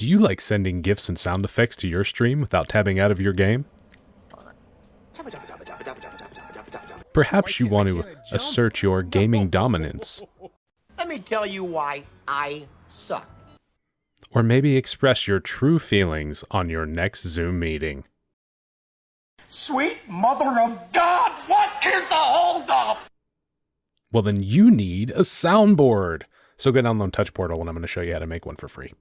Do you like sending GIFs and sound effects to your stream without tabbing out of your game? Perhaps you want to assert your gaming dominance. Let me tell you why I suck. Or maybe express your true feelings on your next Zoom meeting. Sweet mother of God, what is the holdup? Well, then you need a soundboard. So go download Touch Portal and I'm going to show you how to make one for free.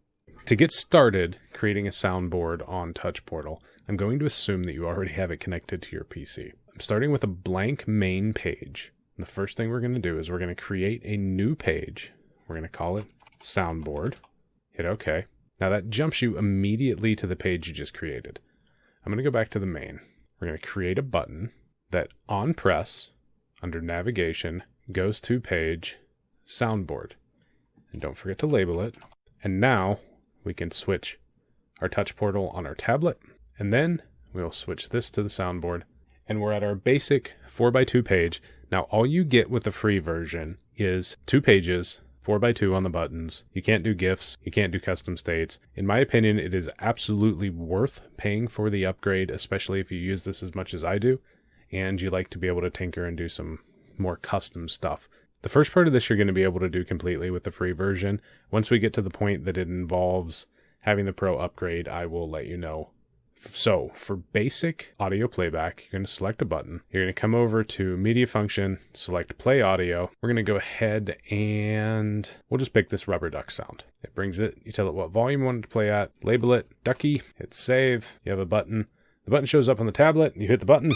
To get started creating a soundboard on Touch Portal, I'm going to assume that you already have it connected to your PC. I'm starting with a blank main page. And the first thing we're going to do is we're going to create a new page. We're going to call it Soundboard. Hit OK. Now that jumps you immediately to the page you just created. I'm going to go back to the main. We're going to create a button that on press, under navigation, goes to page Soundboard. And don't forget to label it. And now we can switch our Touch Portal on our tablet. And then we'll switch this to the soundboard. And we're at our basic 4x2 page. Now all you get with the free version is 2 pages, 4x2 on the buttons. You can't do GIFs. You can't do custom states. In my opinion, it is absolutely worth paying for the upgrade, especially if you use this as much as I do. And you like to be able to tinker and do some more custom stuff. The first part of this you're going to be able to do completely with the free version. Once we get to the point that it involves having the pro upgrade, I will let you know. So for basic audio playback, you're going to select a button. You're going to come over to media function, select play audio. We're going to go ahead and we'll just pick this rubber duck sound. It brings it. You tell it what volume you want it to play at, label it, ducky, hit save. You have a button. The button shows up on the tablet. You hit the button.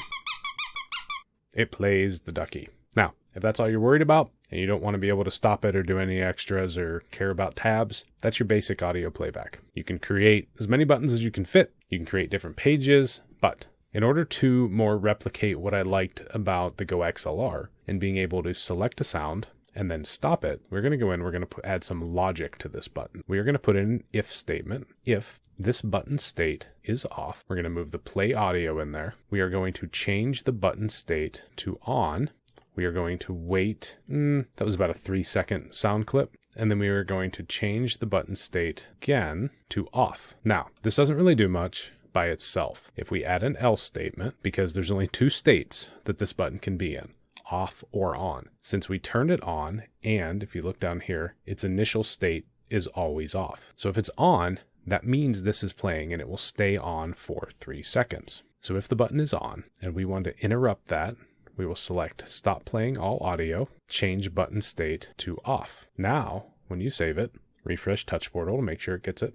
It plays the ducky. Now, if that's all you're worried about and you don't want to be able to stop it or do any extras or care about tabs, that's your basic audio playback. You can create as many buttons as you can fit. You can create different pages, but in order to more replicate what I liked about the GoXLR and being able to select a sound and then stop it, we're going to go in, we're going to add some logic to this button. We are going to put in an if statement. If this button state is off, we're going to move the play audio in there. We are going to change the button state to on. We are going to wait, that was about a 3-second sound clip. And then we are going to change the button state again to off. Now, this doesn't really do much by itself. If we add an else statement, because there's only 2 states that this button can be in, off or on. Since we turned it on, and if you look down here, its initial state is always off. So if it's on, that means this is playing and it will stay on for 3 seconds. So if the button is on and we want to interrupt that, we will select Stop Playing All Audio, change button state to off. Now, when you save it, refresh Touch Portal to make sure it gets it.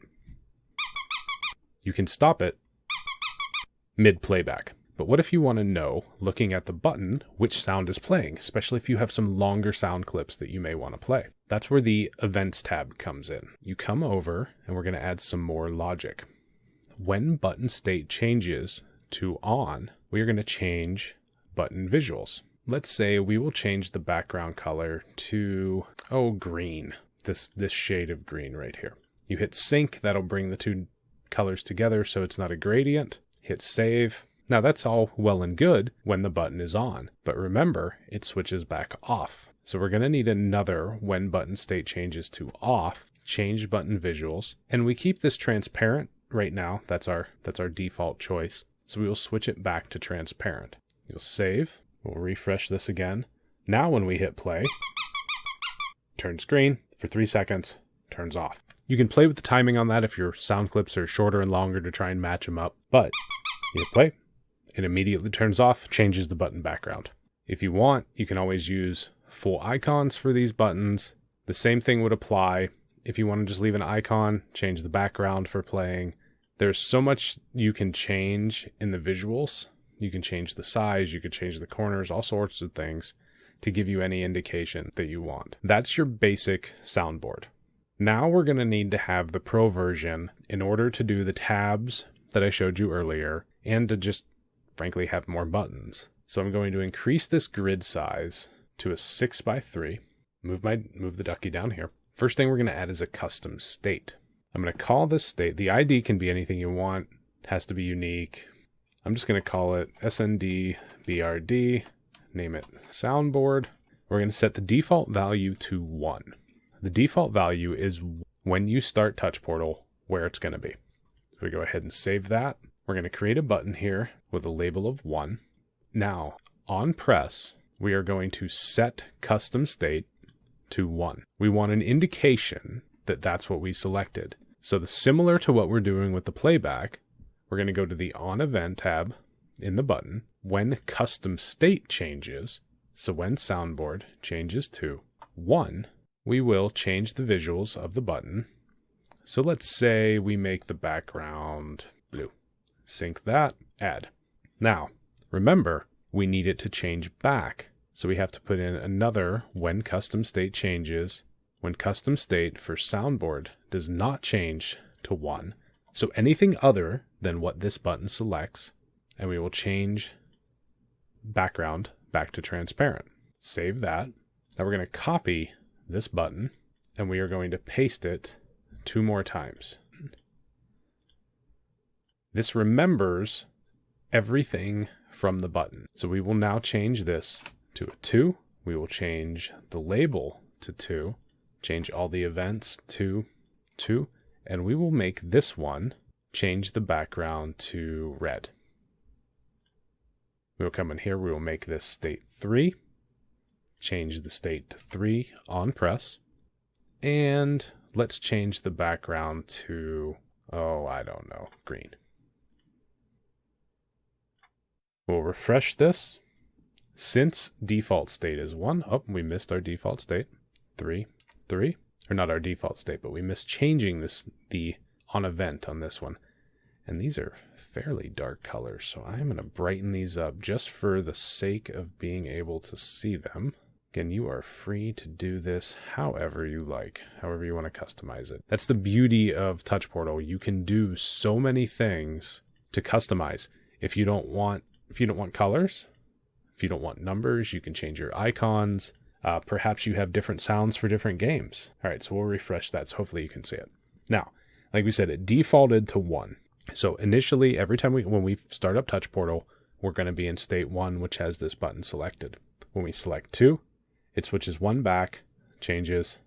You can stop it mid-playback. But what if you want to know, looking at the button, which sound is playing, especially if you have some longer sound clips that you may want to play? That's where the Events tab comes in. You come over, and we're going to add some more logic. When button state changes to on, we are going to change button visuals. Let's say we will change the background color to, green. This shade of green right here. You hit sync, that'll bring the 2 colors together so it's not a gradient. Hit save. Now that's all well and good when the button is on, but remember, it switches back off. So we're going to need another when button state changes to off, change button visuals, and we keep this transparent right now. That's our default choice. So we will switch it back to transparent. You'll save. We'll refresh this again. Now when we hit play, turns green for 3 seconds, turns off. You can play with the timing on that if your sound clips are shorter and longer to try and match them up. But you hit play, it immediately turns off, changes the button background. If you want, you can always use full icons for these buttons. The same thing would apply if you want to just leave an icon, change the background for playing. There's so much you can change in the visuals. You can change the size, you could change the corners, all sorts of things to give you any indication that you want. That's your basic soundboard. Now we're going to need to have the pro version in order to do the tabs that I showed you earlier and to just frankly have more buttons. So I'm going to increase this grid size to a 6x3. Move the ducky down here. First thing we're going to add is a custom state. I'm going to call this state. The ID can be anything you want. It has to be unique. I'm just going to call it SNDBRD, name it Soundboard. We're going to set the default value to 1. The default value is when you start Touch Portal, where it's going to be. So we go ahead and save that. We're going to create a button here with a label of 1. Now, on press, we are going to set custom state to 1. We want an indication that that's what we selected. So similar to what we're doing with the playback, we're going to go to the on event tab in the button. When custom state changes, so when soundboard changes to 1, we will change the visuals of the button. So let's say we make the background blue. Sync that, add. Now, remember, we need it to change back. So we have to put in another when custom state changes, when custom state for soundboard does not change to 1. So anything other than what this button selects, and we will change background back to transparent. Save that. Now we're going to copy this button, and we are going to paste it 2 more times. This remembers everything from the button. So we will now change this to a 2. We will change the label to 2, change all the events to 2, and we will make this one change the background to red. We will come in here, we will make this state 3, change the state to 3 on press, and let's change the background to, I don't know, green. We'll refresh this. Since default state is 1, we missed our default state, 3, or not our default state, but we missed changing the on event on this one. And these are fairly dark colors, so I'm going to brighten these up just for the sake of being able to see them. Again, you are free to do this however you like, however you want to customize it. That's the beauty of Touch Portal. You can do so many things to customize. If you don't want colors, if you don't want numbers, you can change your icons. Perhaps you have different sounds for different games. All right, so we'll refresh that, so hopefully you can see it. Now, like we said, it defaulted to 1. So initially, every time when we start up Touch Portal, we're going to be in state 1, which has this button selected. When we select 2, it switches 1 back, changes.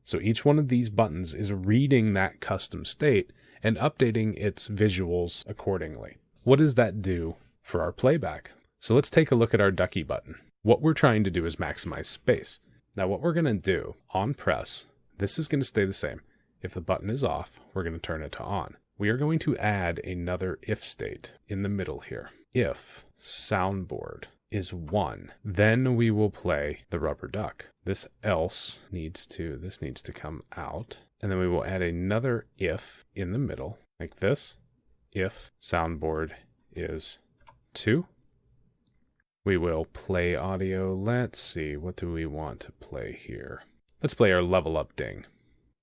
So each one of these buttons is reading that custom state and updating its visuals accordingly. What does that do for our playback? So let's take a look at our ducky button. What we're trying to do is maximize space. Now what we're going to do on press, this is going to stay the same. If the button is off, we're going to turn it to on. We are going to add another if state in the middle here. If soundboard is 1, then we will play the rubber duck. This needs to come out. And then we will add another if in the middle, like this. If soundboard is 2. We will play audio. Let's see, what do we want to play here? Let's play our level up ding.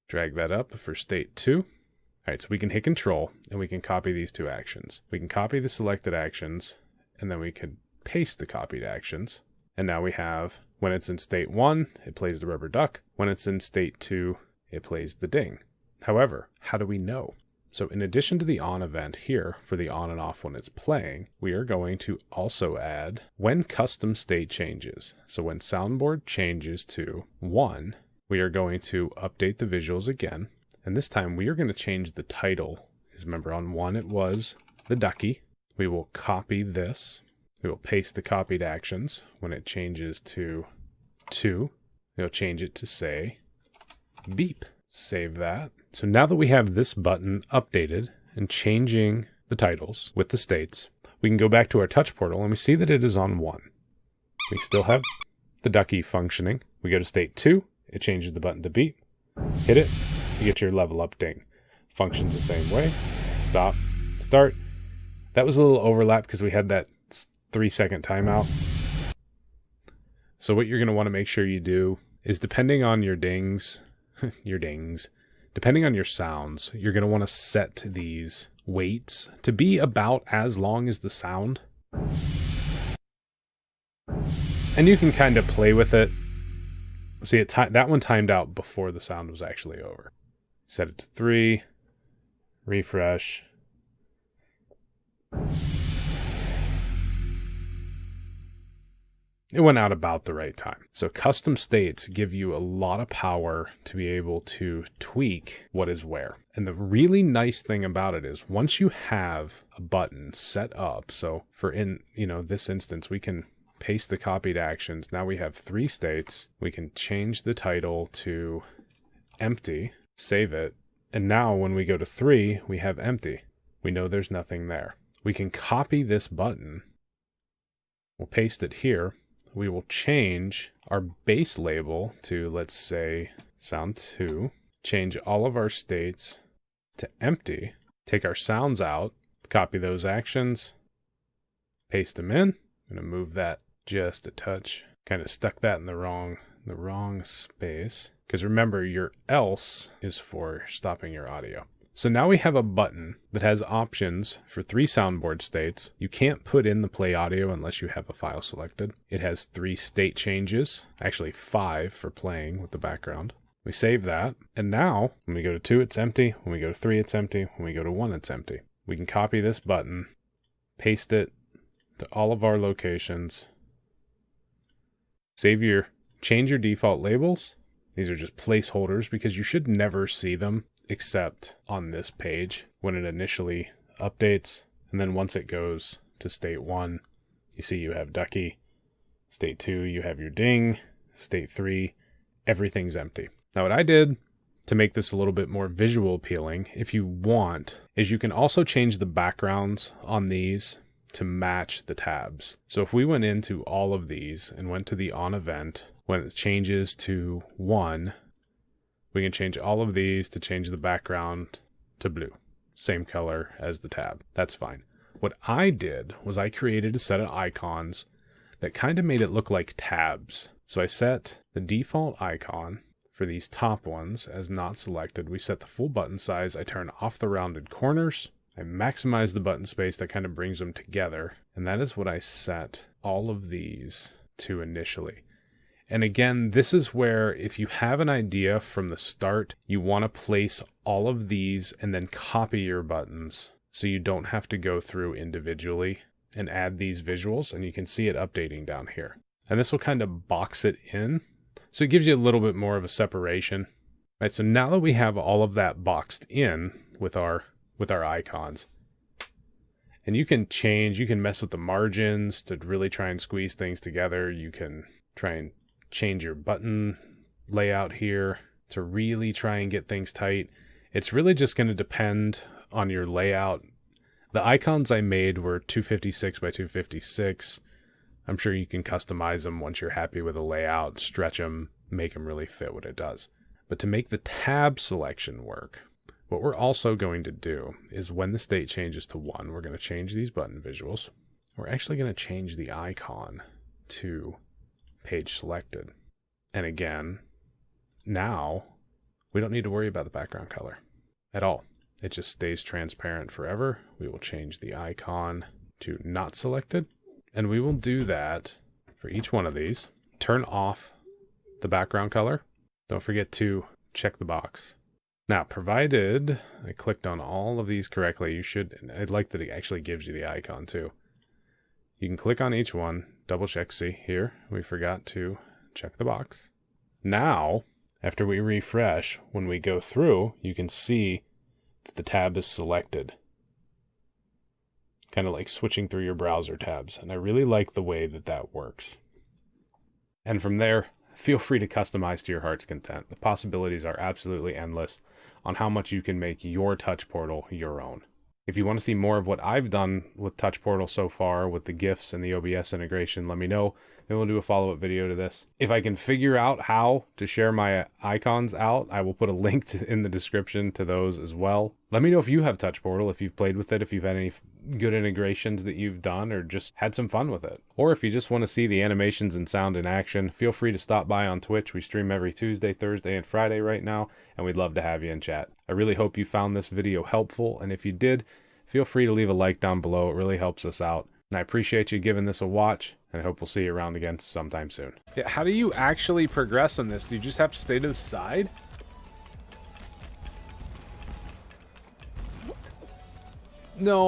Drag that up for state 2. All right, so we can hit control and we can copy these 2 actions. We can copy the selected actions and then we can paste the copied actions. And now we have, when it's in state 1, it plays the rubber duck. When it's in state 2, it plays the ding. However, how do we know? So in addition to the on event here for the on and off when it's playing, we are going to also add when custom state changes. So when soundboard changes to 1, we are going to update the visuals again. And this time we are going to change the title. Because remember on 1 it was the ducky. We will copy this. We will paste the copied actions. When it changes to 2, we'll change it to say beep. Save that. So now that we have this button updated and changing the titles with the states, we can go back to our Touch Portal and we see that it is on 1. We still have the ducky functioning. We go to state 2, it changes the button to beep. Hit it, you get your level up ding. Functions the same way. Stop, start. That was a little overlap because we had that 3-second timeout. So what you're going to want to make sure you do is, depending on your dings, depending on your sounds, you're going to want to set these waits to be about as long as the sound. And you can kind of play with it. See, that one timed out before the sound was actually over. Set it to 3, refresh. It went out about the right time. So custom states give you a lot of power to be able to tweak what is where. And the really nice thing about it is once you have a button set up, so for this instance, we can paste the copied actions. Now we have 3 states. We can change the title to empty, save it. And now when we go to 3, we have empty. We know there's nothing there. We can copy this button. We'll paste it here. We will change our base label to, let's say, sound 2, change all of our states to empty, take our sounds out, copy those actions, paste them in. I'm going to move that just a touch. Kind of stuck that in the wrong space. Because remember, your else is for stopping your audio. So now we have a button that has options for 3 soundboard states. You can't put in the play audio unless you have a file selected. It has 3 state changes, actually 5 for playing with the background. We save that. And now when we go to 2, it's empty. When we go to 3, it's empty. When we go to 1, it's empty. We can copy this button, paste it to all of our locations, change your default labels. These are just placeholders because you should never see them except on this page when it initially updates. And then once it goes to state 1, you see you have Ducky. State 2, you have your ding. State 3, everything's empty. Now what I did to make this a little bit more visual appealing, if you want, is you can also change the backgrounds on these to match the tabs. So if we went into all of these and went to the on event, when it changes to 1, we can change all of these to change the background to blue. Same color as the tab. That's fine. What I did was I created a set of icons that kind of made it look like tabs. So I set the default icon for these top ones as not selected. We set the full button size. I turn off the rounded corners. I maximize the button space. That kind of brings them together. And that is what I set all of these to initially. And again, this is where if you have an idea from the start, you want to place all of these and then copy your buttons so you don't have to go through individually and add these visuals. And you can see it updating down here. And this will kind of box it in. So it gives you a little bit more of a separation. Right, so now that we have all of that boxed in with our icons, and you can mess with the margins to really try and squeeze things together. You can try and change your button layout here to really try and get things tight. It's really just going to depend on your layout. The icons I made were 256 by 256. I'm sure you can customize them once you're happy with the layout, stretch them, make them really fit what it does. But to make the tab selection work, what we're also going to do is when the state changes to 1, we're going to change these button visuals. We're actually going to change the icon to page selected. And again, now we don't need to worry about the background color at all. It just stays transparent forever. We will change the icon to not selected. And we will do that for each one of these. Turn off the background color. Don't forget to check the box. Now, provided I clicked on all of these correctly, I'd like that it actually gives you the icon too. You can click on each one, double check, see here, we forgot to check the box. Now, after we refresh, when we go through, you can see that the tab is selected. Kind of like switching through your browser tabs. And I really like the way that works. And from there, feel free to customize to your heart's content. The possibilities are absolutely endless on how much you can make your touch portal your own. If you want to see more of what I've done with Touch Portal so far with the GIFs and the OBS integration, let me know. Maybe we'll do a follow-up video to this. If I can figure out how to share my icons out, I will put a link in the description to those as well. Let me know if you have Touch Portal, if you've played with it, if you've had any good integrations that you've done or just had some fun with it. Or if you just want to see the animations and sound in action, feel free to stop by on Twitch. We stream every Tuesday, Thursday, and Friday right now, and we'd love to have you in chat. I really hope you found this video helpful, and if you did, feel free to leave a like down below. It really helps us out. And I appreciate you giving this a watch, and I hope we'll see you around again sometime soon. Yeah, how do you actually progress on this? Do you just have to stay to the side? No.